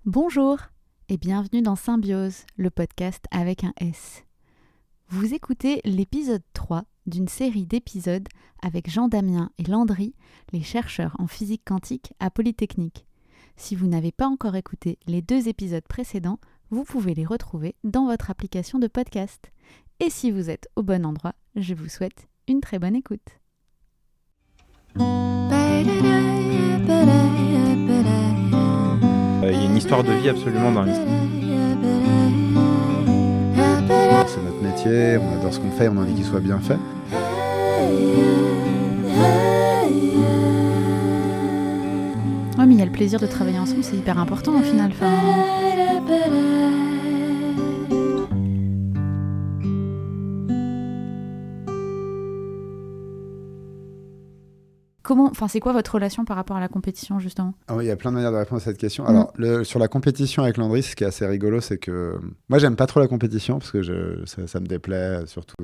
Bonjour et bienvenue dans Symbiose, le podcast avec un S. Vous écoutez l'épisode 3 d'une série d'épisodes avec Jean-Damien et Landry, les chercheurs en physique quantique à Polytechnique. Si vous n'avez pas encore écouté les 2 épisodes précédents, vous pouvez les retrouver dans votre application de podcast. Et si vous êtes au bon endroit, je vous souhaite une très bonne écoute. Il y a une histoire de vie absolument dans l'histoire. C'est notre métier, on adore ce qu'on fait, on a envie qu'il soit bien fait. Ouais, mais il y a le plaisir de travailler ensemble, c'est hyper important au final. C'est quoi votre relation par rapport à la compétition justement ? Il y a plein de manières de répondre à cette question. Alors, sur la compétition avec Landry, ce qui est assez rigolo, c'est que moi, j'aime pas trop la compétition parce que ça me déplaît, surtout.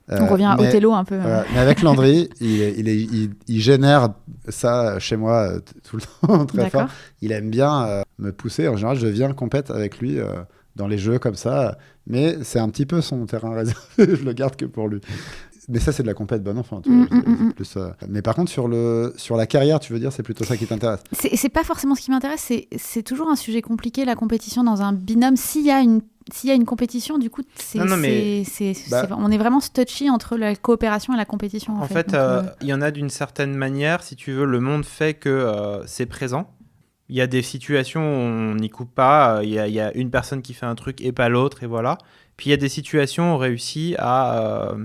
On revient à Othello un peu. Mais avec Landry, il génère ça chez moi tout le temps très D'accord. fort. Il aime bien me pousser. En général, je viens compète avec lui dans les jeux comme ça. Mais c'est un petit peu son terrain réservé. Je le garde que pour lui. Mais ça, c'est de la compète bon enfant. Tu vois, plus, Mais par contre, sur la carrière, tu veux dire, c'est plutôt ça qui t'intéresse ? C'est pas forcément ce qui m'intéresse. C'est toujours un sujet compliqué, la compétition dans un binôme. S'il y a une compétition, du coup, on est vraiment touchy entre la coopération et la compétition. En fait, il y en a d'une certaine manière, si tu veux, le monde fait que c'est présent. Il y a des situations où on n'y coupe pas, il y a une personne qui fait un truc et pas l'autre, et voilà. Puis il y a des situations où on réussit à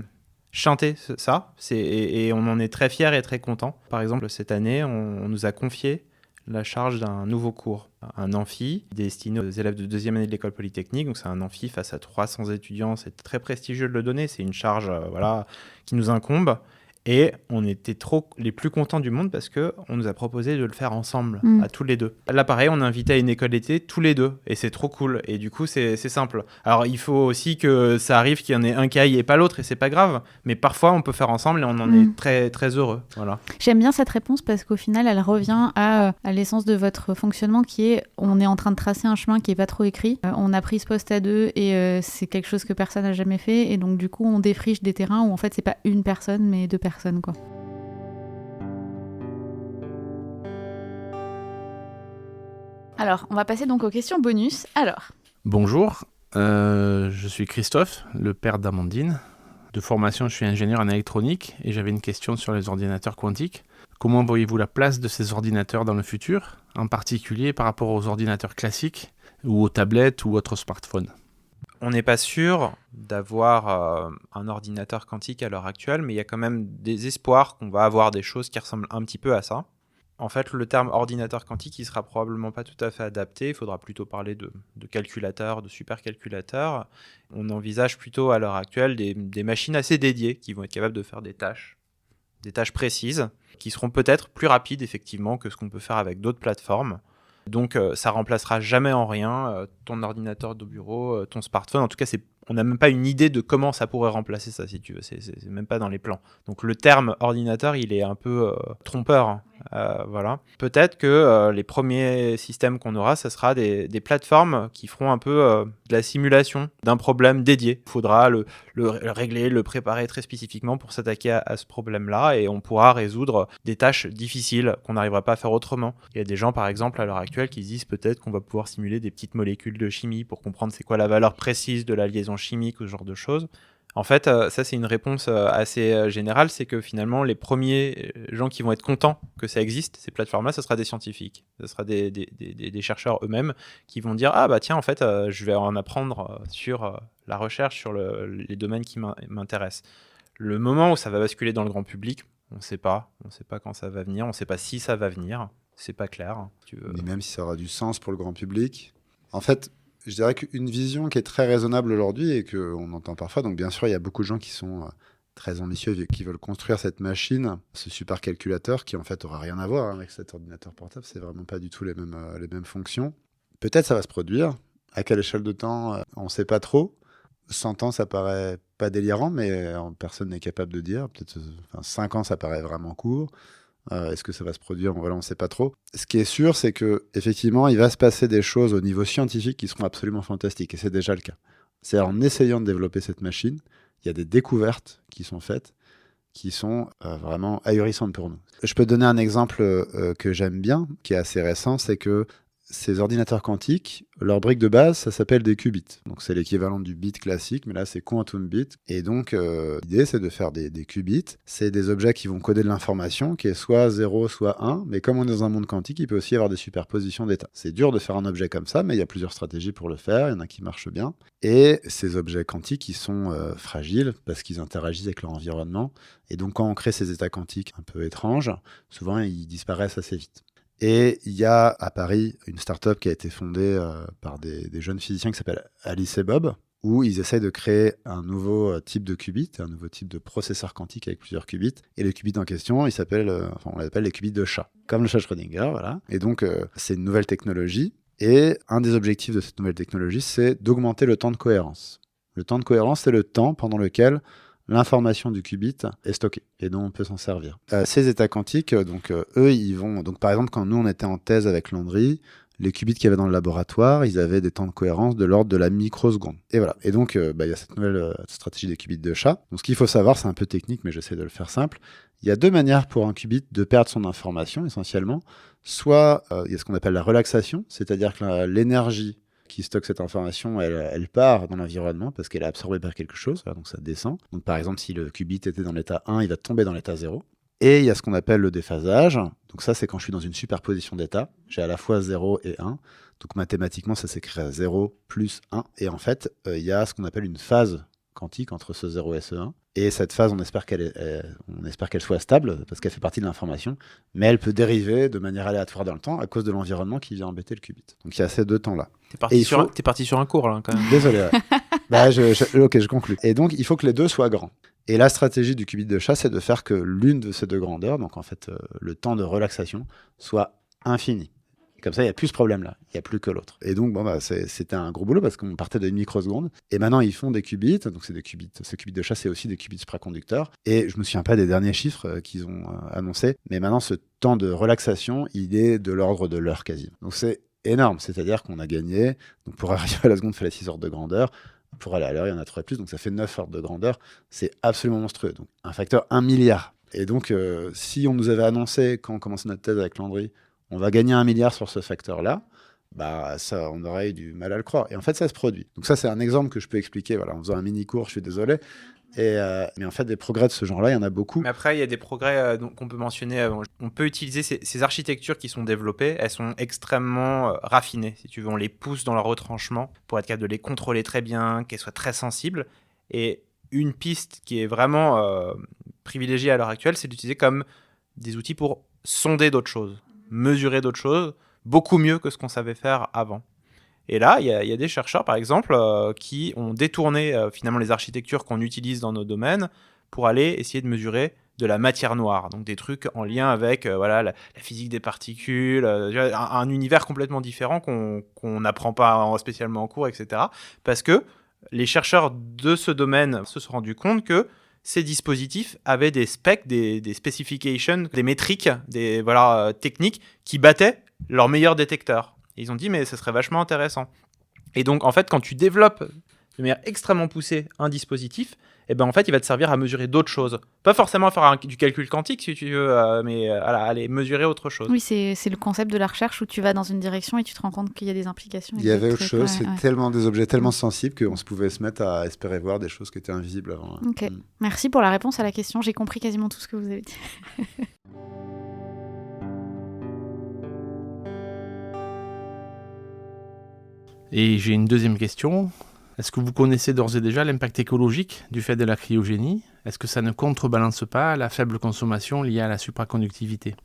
chanter ça, et on en est très fiers et très contents. Par exemple, cette année, on nous a confié la charge d'un nouveau cours, un amphi destiné aux élèves de 2e année de l'école polytechnique. Donc c'est un amphi face à 300 étudiants, c'est très prestigieux de le donner, c'est une charge qui nous incombe. Et on était les plus contents du monde parce qu'on nous a proposé de le faire ensemble, à tous les deux. Là, pareil, on a invité à une école d'été tous les deux. Et c'est trop cool. Et du coup, c'est simple. Alors, il faut aussi que ça arrive qu'il y en ait un qui aille et pas l'autre. Et c'est pas grave. Mais parfois, on peut faire ensemble et on en est très, très heureux. Voilà. J'aime bien cette réponse parce qu'au final, elle revient à l'essence de votre fonctionnement qui est on est en train de tracer un chemin qui est pas trop écrit. On a pris ce poste à 2 et c'est quelque chose que personne n'a jamais fait. Et donc, du coup, on défriche des terrains où en fait, c'est pas une personne, mais 2 personnes. Quoi. Alors, on va passer donc aux questions bonus. Alors. Bonjour, je suis Christophe, le père d'Amandine. De formation, je suis ingénieur en électronique et j'avais une question sur les ordinateurs quantiques. Comment voyez-vous la place de ces ordinateurs dans le futur, en particulier par rapport aux ordinateurs classiques ou aux tablettes ou autres smartphones ? On n'est pas sûr d'avoir un ordinateur quantique à l'heure actuelle, mais il y a quand même des espoirs qu'on va avoir des choses qui ressemblent un petit peu à ça. En fait, le terme ordinateur quantique, il sera probablement pas tout à fait adapté. Il faudra plutôt parler de calculateurs, de supercalculateurs. On envisage plutôt à l'heure actuelle des machines assez dédiées qui vont être capables de faire des tâches précises, qui seront peut-être plus rapides effectivement que ce qu'on peut faire avec d'autres plateformes. Donc ça remplacera jamais en rien ton ordinateur de bureau, ton smartphone. En tout cas, on n'a même pas une idée de comment ça pourrait remplacer ça, si tu veux. C'est même pas dans les plans. Donc le terme ordinateur, il est un peu trompeur. Voilà. Peut-être que les premiers systèmes qu'on aura, ça sera des plateformes qui feront un peu de la simulation d'un problème dédié. Il faudra le régler, le préparer très spécifiquement pour s'attaquer à ce problème-là et on pourra résoudre des tâches difficiles qu'on n'arrivera pas à faire autrement. Il y a des gens, par exemple, à l'heure actuelle, qui disent peut-être qu'on va pouvoir simuler des petites molécules de chimie pour comprendre c'est quoi la valeur précise de la liaison chimique ou ce genre de choses. En fait, ça c'est une réponse assez générale, c'est que finalement les premiers gens qui vont être contents que ça existe, ces plateformes-là, ce sera des scientifiques, ce sera des chercheurs eux-mêmes qui vont dire « Ah bah tiens, en fait, je vais en apprendre sur la recherche, sur les domaines qui m'intéressent ». Le moment où ça va basculer dans le grand public, on ne sait pas quand ça va venir, on ne sait pas si ça va venir, c'est pas clair. Mais même si ça aura du sens pour le grand public, en fait... Je dirais qu'une vision qui est très raisonnable aujourd'hui et qu'on entend parfois, donc bien sûr, il y a beaucoup de gens qui sont très ambitieux et qui veulent construire cette machine, ce supercalculateur qui en fait aura rien à voir avec cet ordinateur portable, c'est vraiment pas du tout les mêmes fonctions. Peut-être ça va se produire, à quelle échelle de temps, on ne sait pas trop. 100 ans, ça paraît pas délirant, mais personne n'est capable de dire. Peut-être 5 ans, ça paraît vraiment court. Est-ce que ça va se produire? Voilà, on ne sait pas trop. Ce qui est sûr, c'est qu'effectivement, il va se passer des choses au niveau scientifique qui seront absolument fantastiques. Et c'est déjà le cas. C'est en essayant de développer cette machine, il y a des découvertes qui sont faites qui sont vraiment ahurissantes pour nous. Je peux donner un exemple que j'aime bien, qui est assez récent, c'est que ces ordinateurs quantiques, leur brique de base, ça s'appelle des qubits. Donc c'est l'équivalent du bit classique, mais là c'est quantum bit. Et donc l'idée c'est de faire des qubits. C'est des objets qui vont coder de l'information, qui est soit 0, soit 1. Mais comme on est dans un monde quantique, il peut aussi y avoir des superpositions d'états. C'est dur de faire un objet comme ça, mais il y a plusieurs stratégies pour le faire. Il y en a qui marchent bien. Et ces objets quantiques, ils sont fragiles parce qu'ils interagissent avec leur environnement. Et donc quand on crée ces états quantiques un peu étranges, souvent ils disparaissent assez vite. Et il y a à Paris une start-up qui a été fondée par des jeunes physiciens qui s'appellent Alice et Bob, où ils essayent de créer un nouveau type de qubit, un nouveau type de processeur quantique avec plusieurs qubits. Et les qubits en question, on les appelle les qubits de chat, comme le chat Schrödinger, voilà. Et donc, c'est une nouvelle technologie. Et un des objectifs de cette nouvelle technologie, c'est d'augmenter le temps de cohérence. Le temps de cohérence, c'est le temps pendant lequel l'information du qubit est stockée et dont on peut s'en servir. Ces états quantiques, eux, ils vont... Donc, par exemple, quand nous, on était en thèse avec Landry, les qubits qu'il y avait dans le laboratoire, ils avaient des temps de cohérence de l'ordre de la microseconde. Et voilà. Et donc, il y a cette nouvelle stratégie des qubits de chat. Donc, ce qu'il faut savoir, c'est un peu technique, mais j'essaie de le faire simple. Il y a deux manières pour un qubit de perdre son information, essentiellement. Soit, il y a ce qu'on appelle la relaxation, c'est-à-dire que l'énergie qui stocke cette information, elle part dans l'environnement parce qu'elle est absorbée par quelque chose, donc ça descend. Donc par exemple, si le qubit était dans l'état 1, il va tomber dans l'état 0. Et il y a ce qu'on appelle le déphasage. Donc ça, c'est quand je suis dans une superposition d'états. J'ai à la fois 0 et 1. Donc mathématiquement, ça s'écrit à 0 plus 1. Et en fait, il y a ce qu'on appelle une phase quantique entre ce 0 et ce 1. Et cette phase, on espère qu'elle soit stable, parce qu'elle fait partie de l'information, mais elle peut dériver de manière aléatoire dans le temps à cause de l'environnement qui vient embêter le qubit. Donc il y a ces deux temps-là. T'es parti sur un cours, là, quand même. Désolé. Ouais. Ok, je conclue. Et donc, il faut que les deux soient grands. Et la stratégie du qubit de chat, c'est de faire que l'une de ces deux grandeurs, donc en fait, le temps de relaxation, soit infini. Comme ça, il n'y a plus ce problème-là. Il n'y a plus que l'autre. Et donc, c'était un gros boulot parce qu'on partait de microsecondes. Et maintenant, ils font des qubits. Donc, c'est des qubits. Ce qubit de chat, c'est aussi des qubits supraconducteurs. Et je ne me souviens pas des derniers chiffres qu'ils ont annoncés. Mais maintenant, ce temps de relaxation, il est de l'ordre de l'heure quasi. Donc, c'est énorme. C'est-à-dire qu'on a gagné. Donc, pour arriver à la seconde, il fallait 6 ordres de grandeur. Pour aller à l'heure, il y en a 3 de plus. Donc, ça fait 9 ordres de grandeur. C'est absolument monstrueux. Donc, un facteur 1 milliard. Et donc, si on nous avait annoncé, quand on commençait notre thèse avec Landry, on va gagner 1 milliard sur ce facteur-là, ça, on aurait eu du mal à le croire. Et en fait, ça se produit. Donc ça, c'est un exemple que je peux expliquer en faisant un mini-cours, je suis désolé. Mais en fait, des progrès de ce genre-là, il y en a beaucoup. Mais après, il y a des progrès qu'on peut mentionner. On peut utiliser ces architectures qui sont développées. Elles sont extrêmement raffinées, si tu veux. On les pousse dans leur retranchement pour être capable de les contrôler très bien, qu'elles soient très sensibles. Et une piste qui est vraiment privilégiée à l'heure actuelle, c'est d'utiliser comme des outils pour sonder d'autres choses, mesurer d'autres choses, beaucoup mieux que ce qu'on savait faire avant. Et là, il y a des chercheurs, par exemple, qui ont détourné finalement les architectures qu'on utilise dans nos domaines pour aller essayer de mesurer de la matière noire, donc des trucs en lien avec la physique des particules, un univers complètement différent qu'on n'apprend pas spécialement en cours, etc. Parce que les chercheurs de ce domaine se sont rendus compte que ces dispositifs avaient des specs, des specifications, des métriques, des techniques qui battaient leurs meilleurs détecteurs. Et ils ont dit, mais ce serait vachement intéressant. Et donc, en fait, quand tu développes de manière extrêmement poussée un dispositif, en fait, il va te servir à mesurer d'autres choses. Pas forcément à faire du calcul quantique, si tu veux, mais à aller mesurer autre chose. Oui, c'est le concept de la recherche où tu vas dans une direction et tu te rends compte qu'il y a des implications. Il y avait autre chose, tellement des objets tellement sensibles qu'on se pouvait se mettre à espérer voir des choses qui étaient invisibles avant. Ok, merci pour la réponse à la question. J'ai compris quasiment tout ce que vous avez dit. Et j'ai une deuxième question. Est-ce que vous connaissez d'ores et déjà l'impact écologique du fait de la cryogénie ? Est-ce que ça ne contrebalance pas la faible consommation liée à la supraconductivité ?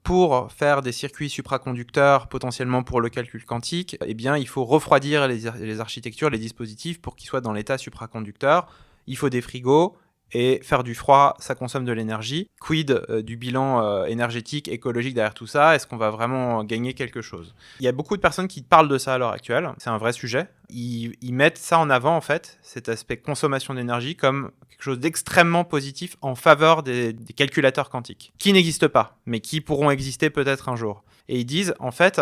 Pour faire des circuits supraconducteurs, potentiellement pour le calcul quantique, il faut refroidir les architectures, les dispositifs pour qu'ils soient dans l'état supraconducteur. Il faut des frigos Et faire du froid, ça consomme de l'énergie. Quid du bilan énergétique, écologique derrière tout ça? Est-ce qu'on va vraiment gagner quelque chose? Il y a beaucoup de personnes qui parlent de ça à l'heure actuelle. C'est un vrai sujet. Ils mettent ça en avant, en fait, cet aspect consommation d'énergie, comme quelque chose d'extrêmement positif en faveur des calculateurs quantiques, qui n'existent pas, mais qui pourront exister peut-être un jour. Et ils disent, en fait,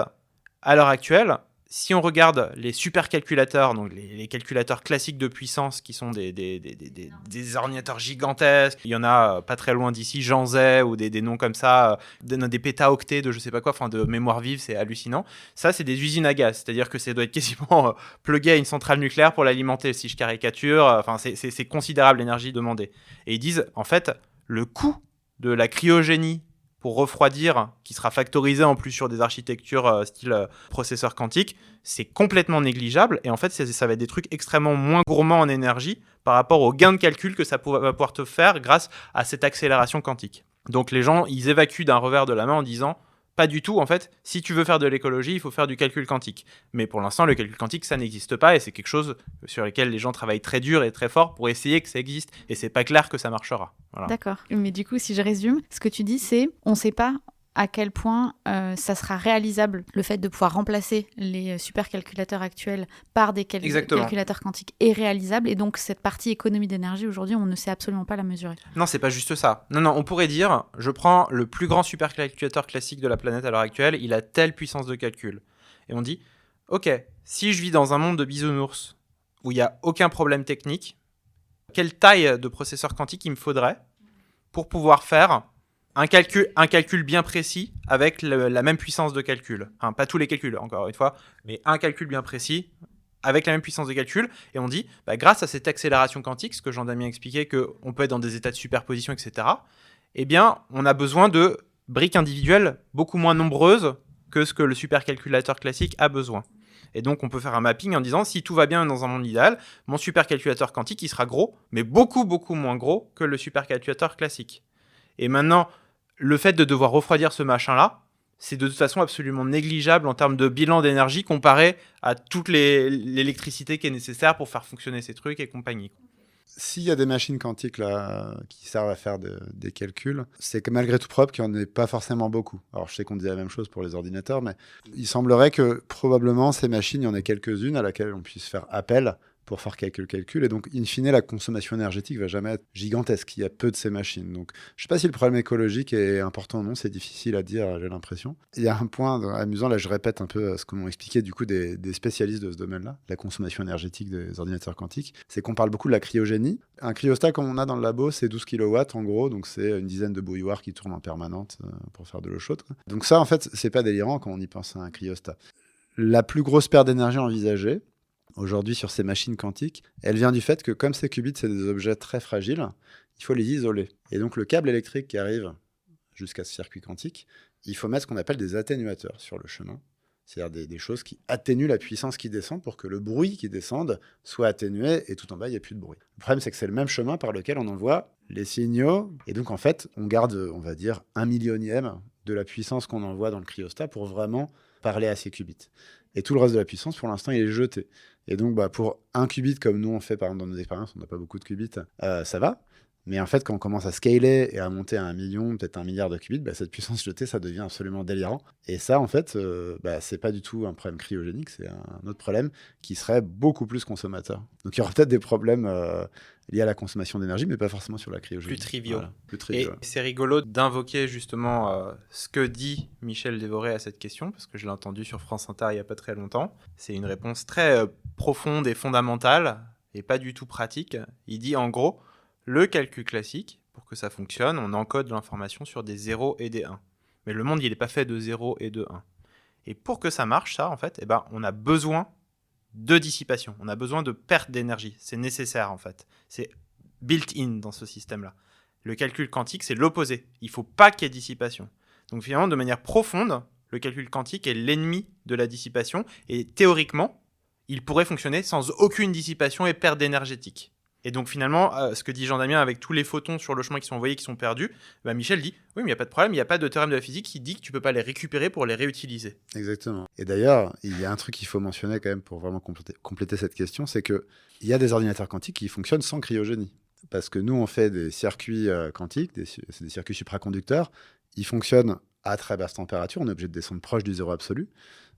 à l'heure actuelle, si on regarde les supercalculateurs, donc les calculateurs classiques de puissance qui sont des ordinateurs gigantesques, il y en a pas très loin d'ici, Jean Zay ou des noms comme ça, des pétaoctets de je sais pas quoi, enfin de mémoire vive, c'est hallucinant. Ça, c'est des usines à gaz, c'est-à-dire que ça doit être quasiment plugué à une centrale nucléaire pour l'alimenter, si je caricature, enfin c'est considérable l'énergie demandée. Et ils disent, en fait, le coût de la cryogénie pour refroidir, qui sera factorisé en plus sur des architectures style processeur quantique, c'est complètement négligeable. Et en fait, ça va être des trucs extrêmement moins gourmands en énergie par rapport au gain de calcul que ça va pouvoir te faire grâce à cette accélération quantique. Donc les gens, ils évacuent d'un revers de la main en disant pas du tout, en fait, si tu veux faire de l'écologie, il faut faire du calcul quantique. Mais pour l'instant, le calcul quantique, ça n'existe pas et c'est quelque chose sur lequel les gens travaillent très dur et très fort pour essayer que ça existe. Et c'est pas clair que ça marchera. Voilà. D'accord. Mais du coup, si je résume, ce que tu dis, c'est on ne sait pas à quel point ça sera réalisable, le fait de pouvoir remplacer les supercalculateurs actuels par des calculateurs quantiques est réalisable. Et donc, cette partie économie d'énergie, aujourd'hui, on ne sait absolument pas la mesurer. Non, c'est pas juste ça. Non, on pourrait dire, je prends le plus grand supercalculateur classique de la planète à l'heure actuelle, il a telle puissance de calcul. Et on dit, ok, si je vis dans un monde de bisounours, où il n'y a aucun problème technique, quelle taille de processeur quantique il me faudrait pour pouvoir faire un calcul bien précis avec la même puissance de calcul. Enfin, pas tous les calculs, encore une fois, mais un calcul bien précis avec la même puissance de calcul. Et on dit, grâce à cette accélération quantique, ce que Jean-Damien expliquait, qu'on peut être dans des états de superposition, etc., eh bien, on a besoin de briques individuelles beaucoup moins nombreuses que ce que le supercalculateur classique a besoin. Et donc, on peut faire un mapping en disant, si tout va bien dans un monde idéal, mon supercalculateur quantique, il sera gros, mais beaucoup, beaucoup moins gros que le supercalculateur classique. Et maintenant, le fait de devoir refroidir ce machin-là, c'est de toute façon absolument négligeable en termes de bilan d'énergie comparé à toute l'électricité qui est nécessaire pour faire fonctionner ces trucs et compagnie. S'il y a des machines quantiques là, qui servent à faire des calculs, c'est que malgré tout propre qu'il n'y en ait pas forcément beaucoup. Alors je sais qu'on dit la même chose pour les ordinateurs, mais il semblerait que probablement ces machines, il y en ait quelques-unes à laquelle on puisse faire appel pour faire quelques calculs. Et donc, in fine, la consommation énergétique ne va jamais être gigantesque. Il y a peu de ces machines. Donc, je ne sais pas si le problème écologique est important ou non. C'est difficile à dire, j'ai l'impression. Il y a un point amusant. Là, je répète un peu ce que m'ont expliqué du coup des spécialistes de ce domaine-là, la consommation énergétique des ordinateurs quantiques. C'est qu'on parle beaucoup de la cryogénie. Un cryostat, comme on a dans le labo, c'est 12 kW en gros. Donc, c'est une dizaine de bouilloires qui tournent en permanente pour faire de l'eau chaude. Donc ça, en fait, c'est pas délirant quand on y pense à un cryostat. La plus grosse perte d'énergie envisagée, aujourd'hui, sur ces machines quantiques, elle vient du fait que comme ces qubits, c'est des objets très fragiles, il faut les isoler. Et donc, le câble électrique qui arrive jusqu'à ce circuit quantique, il faut mettre ce qu'on appelle des atténuateurs sur le chemin. C'est-à-dire des choses qui atténuent la puissance qui descend pour que le bruit qui descende soit atténué et tout en bas, il n'y a plus de bruit. Le problème, c'est que c'est le même chemin par lequel on envoie les signaux. Et donc, en fait, on garde, on va dire, 1/1000e de la puissance qu'on envoie dans le cryostat pour vraiment parler à ces qubits. Et tout le reste de la puissance, pour l'instant, il est jeté. Et donc, pour un qubit, comme nous on fait par exemple dans nos expériences, on n'a pas beaucoup de qubits, ça va. Mais en fait, quand on commence à scaler et à monter à 1 million, peut-être 1 milliard de qubits, cette puissance jetée, ça devient absolument délirant. Et ça, en fait, c'est pas du tout un problème cryogénique, c'est un autre problème qui serait beaucoup plus consommateur. Donc, il y aura peut-être des problèmes liés à la consommation d'énergie, mais pas forcément sur la cryogénie. Plus triviaux. Voilà, plus triviaux. Et c'est rigolo d'invoquer justement ce que dit Michel Dévoré à cette question, parce que je l'ai entendu sur France Inter il n'y a pas très longtemps. C'est une réponse très profonde et fondamentale, et pas du tout pratique. Il dit en gros, le calcul classique, pour que ça fonctionne, on encode l'information sur des 0 et des 1. Mais le monde, il n'est pas fait de 0 et de 1. Et pour que ça marche, ça, en fait, on a besoin de dissipation. On a besoin de perte d'énergie. C'est nécessaire, en fait. C'est built-in dans ce système-là. Le calcul quantique, c'est l'opposé. Il ne faut pas qu'il y ait dissipation. Donc finalement, de manière profonde, le calcul quantique est l'ennemi de la dissipation. Et théoriquement, il pourrait fonctionner sans aucune dissipation et perte énergétique. Et donc finalement, ce que dit Jean-Damien avec tous les photons sur le chemin qui sont envoyés, qui sont perdus, Michel dit, oui, mais il n'y a pas de problème, il n'y a pas de théorème de la physique qui dit que tu ne peux pas les récupérer pour les réutiliser. Exactement. Et d'ailleurs, il y a un truc qu'il faut mentionner quand même pour vraiment compléter cette question, c'est qu'il y a des ordinateurs quantiques qui fonctionnent sans cryogénie. parce que nous, on fait des circuits quantiques, c'est des circuits supraconducteurs. Ils fonctionnent à très basse température. On est obligé de descendre proche du zéro absolu.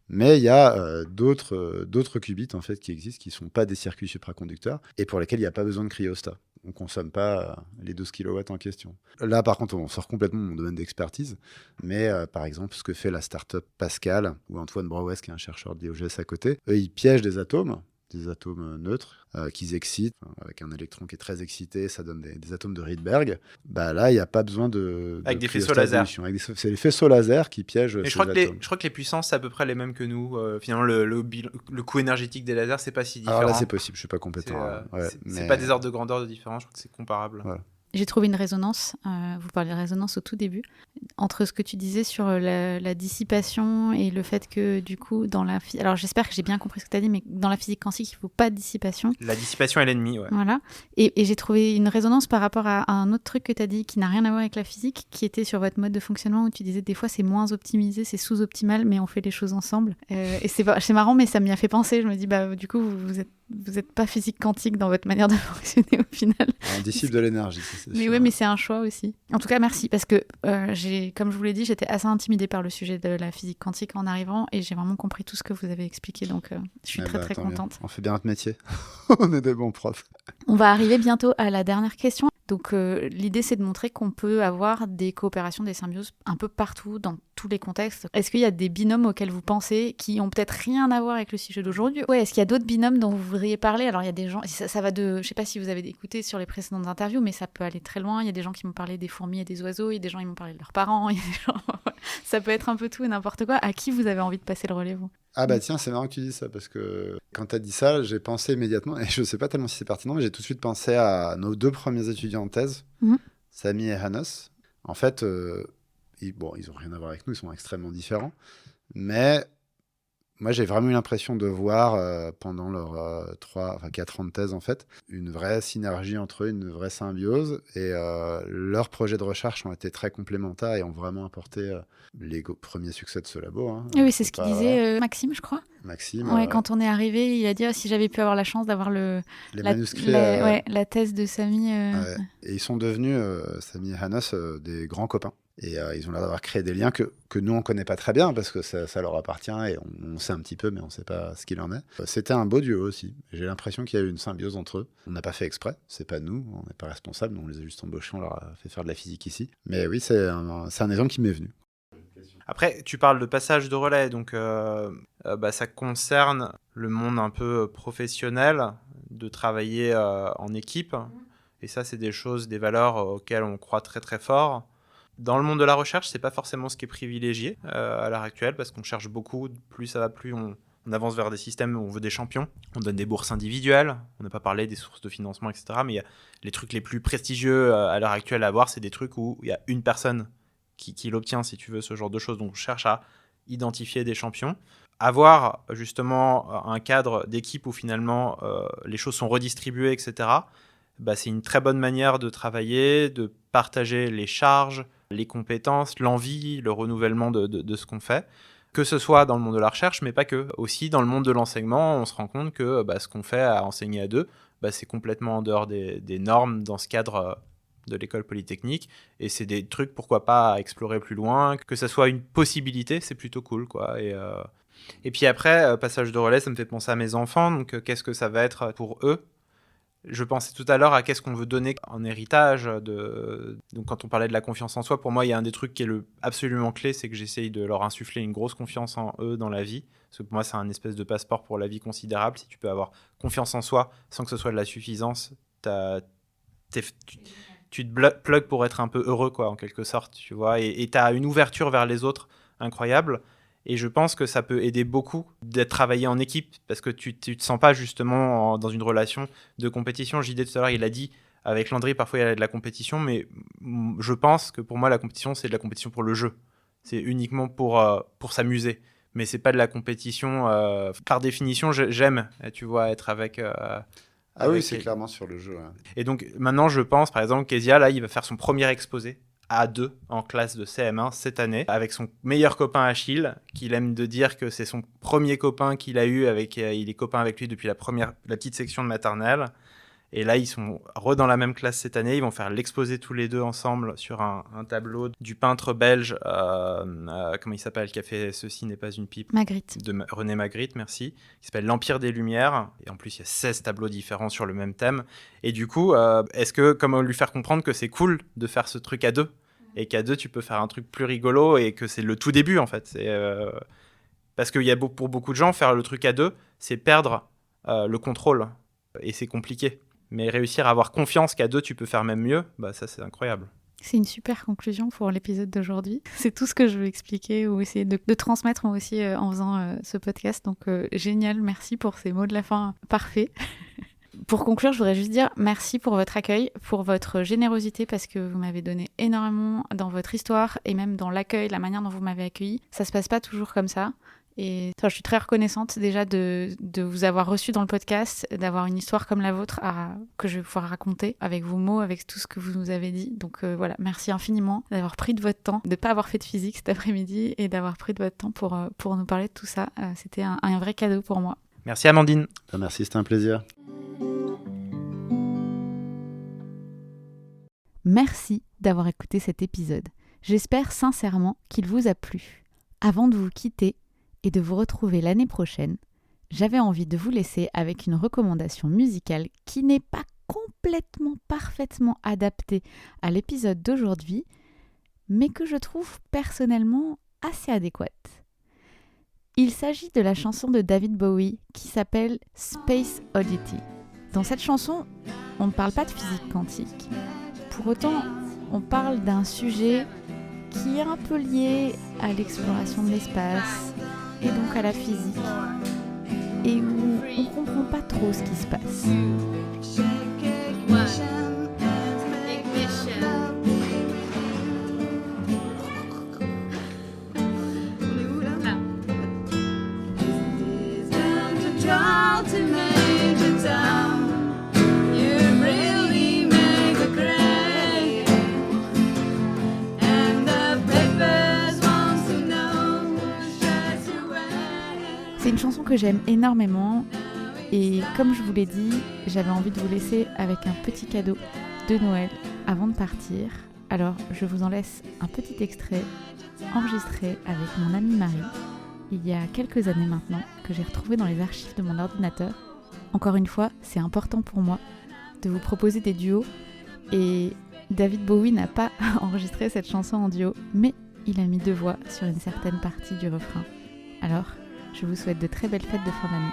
Mais il y a d'autres qubits en fait, qui existent, qui ne sont pas des circuits supraconducteurs et pour lesquels il n'y a pas besoin de cryostat. On ne consomme pas les 12 kW en question. Là, par contre, on sort complètement de mon domaine d'expertise. Mais par exemple, ce que fait la start-up Pascal, ou Antoine Brouès, qui est un chercheur de l'IOGS à côté, eux, ils piègent des atomes neutres, qu'ils excitent. Avec un électron qui est très excité, ça donne des atomes de Rydberg. Bah, là, il n'y a pas besoin avec de des faisceaux laser. C'est les faisceaux laser qui piègent ces je crois atomes. je crois que les puissances, c'est à peu près les mêmes que nous. Finalement, le coût énergétique des lasers, c'est pas si différent. Alors là, c'est possible, je ne suis pas compétent. C'est pas des ordres de grandeur de différence, je crois que c'est comparable. Voilà. J'ai trouvé une résonance, vous parlez de résonance au tout début, entre ce que tu disais sur la dissipation et le fait que du coup, alors j'espère que j'ai bien compris ce que tu as dit, mais dans la physique quantique, il ne faut pas de dissipation. La dissipation est l'ennemi, ouais. Voilà. Et j'ai trouvé une résonance par rapport à un autre truc que tu as dit qui n'a rien à voir avec la physique, qui était sur votre mode de fonctionnement où tu disais des fois c'est moins optimisé, c'est sous-optimal, mais on fait les choses ensemble. Et c'est marrant, mais ça m'y a fait penser. Je me dis, bah, du coup, vous êtes pas physique quantique dans votre manière de fonctionner au final. On dissipe de l'énergie. Mais oui, mais c'est un choix aussi. En tout cas, merci, parce que comme je vous l'ai dit, j'étais assez intimidée par le sujet de la physique quantique en arrivant, et j'ai vraiment compris tout ce que vous avez expliqué, donc je suis très contente. On fait bien notre métier. On est des bons profs. On va arriver bientôt à la dernière question. Donc l'idée, c'est de montrer qu'on peut avoir des coopérations, des symbioses un peu partout, dans tous les contextes. Est-ce qu'il y a des binômes auxquels vous pensez qui ont peut-être rien à voir avec le sujet d'aujourd'hui ? Ouais, est-ce qu'il y a d'autres binômes dont vous voudriez parler ? Alors il y a des gens, ça va de, je sais pas si vous avez écouté sur les précédentes interviews, mais ça peut aller très loin. Il y a des gens qui m'ont parlé des fourmis et des oiseaux, il y a des gens qui m'ont parlé de leurs parents, il y a des gens... ça peut être un peu tout et n'importe quoi. À qui vous avez envie de passer le relais, vous ? Ah bah tiens, c'est marrant que tu dis ça, parce que quand tu as dit ça, j'ai pensé immédiatement, et je sais pas tellement si c'est pertinent, mais j'ai tout de suite pensé à nos 2 premiers étudiants en thèse, Sami et Hannes. En fait, ils ont rien à voir avec nous, ils sont extrêmement différents, mais moi j'ai vraiment eu l'impression de voir pendant leurs 4 ans de thèse en fait, une vraie synergie entre eux, une vraie symbiose, et leurs projets de recherche ont été très complémentaires et ont vraiment apporté les premiers succès de ce labo. Hein. Oui, c'est ce qu'il disait Maxime, je crois. Maxime. Ouais, quand on est arrivé, il a dit si j'avais pu avoir la chance d'avoir les manuscrits. La thèse de Sami. Ouais. Et ils sont devenus, Sami et Hannes, des grands copains. Et ils ont l'air d'avoir créé des liens que nous, on ne connaît pas très bien, parce que ça leur appartient, et on sait un petit peu, mais on ne sait pas ce qu'il en est. C'était un beau duo aussi. J'ai l'impression qu'il y a eu une symbiose entre eux. On n'a pas fait exprès, c'est pas nous, on n'est pas responsables, on les a juste embauchés, on leur a fait faire de la physique ici. Mais oui, c'est un exemple qui m'est venu. Après, tu parles de passage de relais, donc ça concerne le monde un peu professionnel, de travailler en équipe. Et ça, c'est des valeurs auxquelles on croit très très fort. Dans le monde de la recherche, c'est pas forcément ce qui est privilégié à l'heure actuelle, parce qu'on cherche beaucoup, plus ça va, plus on avance vers des systèmes où on veut des champions. On donne des bourses individuelles, on n'a pas parlé des sources de financement, etc. Mais il y a les trucs les plus prestigieux à l'heure actuelle à avoir, c'est des trucs où il y a une personne qui l'obtient, si tu veux, ce genre de choses. Donc on cherche à identifier des champions. Avoir justement un cadre d'équipe où finalement les choses sont redistribuées, etc., c'est une très bonne manière de travailler, de partager les charges, les compétences, l'envie, le renouvellement de ce qu'on fait. Que ce soit dans le monde de la recherche, mais pas que. Aussi dans le monde de l'enseignement, on se rend compte que ce qu'on fait à enseigner à 2, c'est complètement en dehors des normes dans ce cadre de l'école polytechnique, et c'est des trucs, pourquoi pas, à explorer plus loin, que ça soit une possibilité, c'est plutôt cool, quoi. Et puis après, passage de relais, ça me fait penser à mes enfants, donc qu'est-ce que ça va être pour eux ? Je pensais tout à l'heure à qu'est-ce qu'on veut donner en héritage. Donc quand on parlait de la confiance en soi, pour moi, il y a un des trucs qui est absolument clé, c'est que j'essaye de leur insuffler une grosse confiance en eux dans la vie, parce que pour moi, c'est un espèce de passeport pour la vie considérable. Si tu peux avoir confiance en soi sans que ce soit de la suffisance, tu te plugs pour être un peu heureux, quoi, en quelque sorte, tu vois, et tu as une ouverture vers les autres incroyable, et je pense que ça peut aider beaucoup d'être travaillé en équipe, parce que tu te sens pas justement dans une relation de compétition. JD tout à l'heure, il a dit, avec Landry, parfois il y a de la compétition, mais je pense que pour moi, la compétition, c'est de la compétition pour le jeu. C'est uniquement pour s'amuser, mais c'est pas de la compétition. Par définition, j'aime, tu vois, être avec... Ah oui, c'est clairement sur le jeu. Ouais. Et donc, maintenant, je pense, par exemple, Kezia, là, il va faire son premier exposé à 2 en classe de CM1 cette année, avec son meilleur copain Achille, qu'il aime de dire que c'est son premier copain qu'il a eu, il est copain avec lui depuis la petite section de maternelle. Et là, ils sont dans la même classe cette année. Ils vont faire l'exposé tous les deux ensemble sur un tableau du peintre belge, comment il s'appelle, qui a fait Ceci n'est pas une pipe. Magritte. De René Magritte, merci. Qui s'appelle L'Empire des Lumières. Et en plus, il y a 16 tableaux différents sur le même thème. Et du coup, comment lui faire comprendre que c'est cool de faire ce truc à deux, et qu'à deux, tu peux faire un truc plus rigolo, et que c'est le tout début, en fait. Parce qu'il y a pour beaucoup de gens, faire le truc à deux, c'est perdre le contrôle. Et c'est compliqué. Mais réussir à avoir confiance qu'à deux, tu peux faire même mieux, ça, c'est incroyable. C'est une super conclusion pour l'épisode d'aujourd'hui. C'est tout ce que je veux expliquer ou essayer de transmettre moi aussi en faisant ce podcast. Donc, génial. Merci pour ces mots de la fin parfaits. Pour conclure, je voudrais juste dire merci pour votre accueil, pour votre générosité, parce que vous m'avez donné énormément dans votre histoire et même dans l'accueil, la manière dont vous m'avez accueilli. Ça se passe pas toujours comme ça. Et je suis très reconnaissante déjà de vous avoir reçu dans le podcast, d'avoir une histoire comme la vôtre que je vais pouvoir raconter avec vos mots, avec tout ce que vous nous avez dit. Donc voilà, merci infiniment d'avoir pris de votre temps, de ne pas avoir fait de physique cet après-midi et d'avoir pris de votre temps pour nous parler de tout ça. C'était un vrai cadeau pour moi. Merci Amandine. Merci, c'était un plaisir. Merci d'avoir écouté cet épisode. J'espère sincèrement qu'il vous a plu. Avant de vous quitter et de vous retrouver l'année prochaine, j'avais envie de vous laisser avec une recommandation musicale qui n'est pas complètement, parfaitement adaptée à l'épisode d'aujourd'hui, mais que je trouve personnellement assez adéquate. Il s'agit de la chanson de David Bowie qui s'appelle Space Oddity. Dans cette chanson, on ne parle pas de physique quantique. Pour autant, on parle d'un sujet qui est un peu lié à l'exploration de l'espace et donc à la physique, et où on ne comprend pas trop ce qui se passe. C'est une chanson que j'aime énormément et comme je vous l'ai dit, j'avais envie de vous laisser avec un petit cadeau de Noël avant de partir. Alors je vous en laisse un petit extrait enregistré avec mon amie Marie il y a quelques années maintenant, que j'ai retrouvé dans les archives de mon ordinateur. Encore une fois, c'est important pour moi de vous proposer des duos et David Bowie n'a pas enregistré cette chanson en duo, mais il a mis 2 voix sur une certaine partie du refrain. Alors, je vous souhaite de très belles fêtes de fin d'année.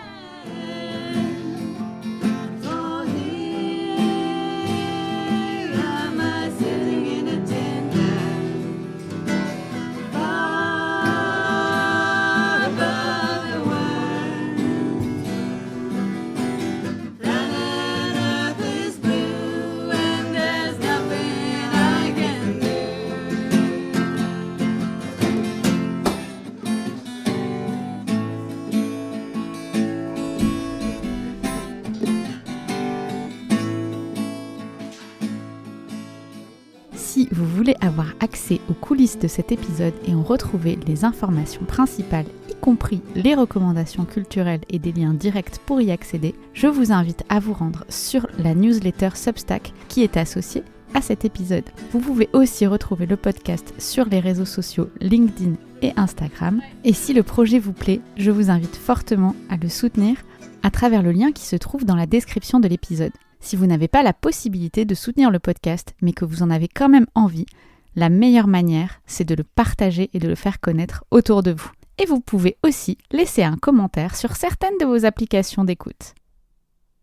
Si vous voulez avoir accès aux coulisses de cet épisode et en retrouver les informations principales, y compris les recommandations culturelles et des liens directs pour y accéder, je vous invite à vous rendre sur la newsletter Substack qui est associée à cet épisode. Vous pouvez aussi retrouver le podcast sur les réseaux sociaux LinkedIn et Instagram. Et si le projet vous plaît, je vous invite fortement à le soutenir à travers le lien qui se trouve dans la description de l'épisode. Si vous n'avez pas la possibilité de soutenir le podcast, mais que vous en avez quand même envie, la meilleure manière, c'est de le partager et de le faire connaître autour de vous. Et vous pouvez aussi laisser un commentaire sur certaines de vos applications d'écoute.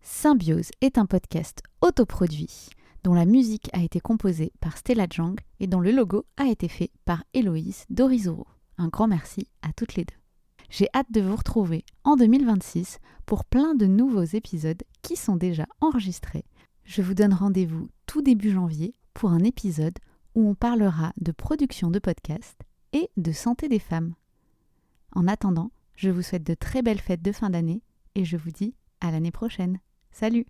Symbiose est un podcast autoproduit, dont la musique a été composée par Stella Jang et dont le logo a été fait par Héloïse Dorizoro. Un grand merci à toutes les deux. J'ai hâte de vous retrouver en 2026 pour plein de nouveaux épisodes qui sont déjà enregistrés. Je vous donne rendez-vous tout début janvier pour un épisode où on parlera de production de podcasts et de santé des femmes. En attendant, je vous souhaite de très belles fêtes de fin d'année et je vous dis à l'année prochaine. Salut!